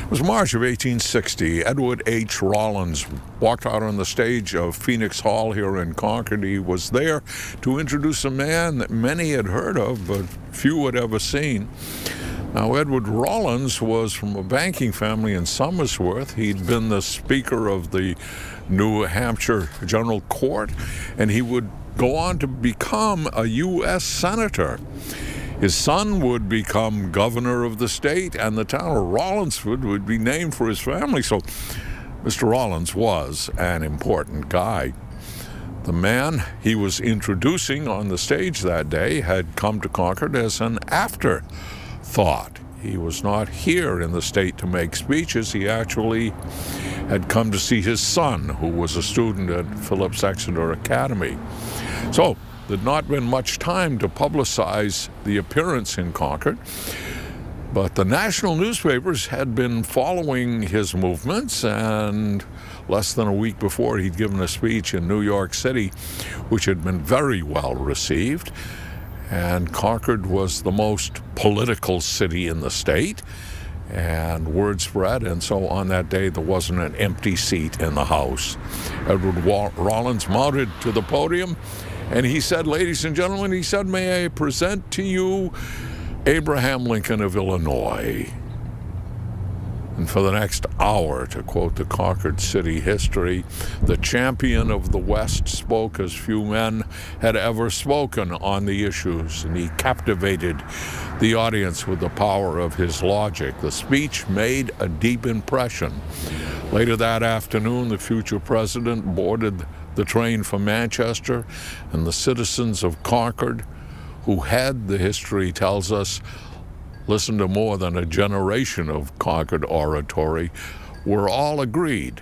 It was March of 1860. Edward H. Rollins walked out on the stage of Phoenix Hall here in Concord. He was there to introduce a man that many had heard of, but few had ever seen. Now, Edward Rollins was from a banking family in Somersworth. He'd been the Speaker of the New Hampshire General Court, and he would go on to become a U.S. Senator. His son would become governor of the state, and the town of Rollinsford would be named for his family. So Mr. Rollins was an important guy. The man he was introducing on the stage that day had come to Concord as an afterthought. He was not here in the state to make speeches. He actually had come to see his son, who was a student at Phillips Exeter Academy. So there'd not been much time to publicize the appearance in Concord, but the national newspapers had been following his movements, and less than a week before he'd given a speech in New York City, which had been very well received. And Concord was the most political city in the state, and word spread, and so on that day there wasn't an empty seat in the House. Edward Rollins mounted to the podium, and he said, "Ladies and gentlemen," he said, "may I present to you Abraham Lincoln of Illinois." And for the next hour, to quote the Concord city history, the champion of the West spoke as few men had ever spoken on the issues, and he captivated the audience with the power of his logic. The speech made a deep impression. Later that afternoon, the future president boarded the train for Manchester, and the citizens of Concord, who had, the history tells us, listened to more than a generation of Concord oratory, were all agreed.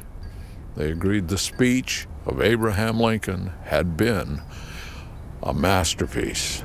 They agreed the speech of Abraham Lincoln had been a masterpiece.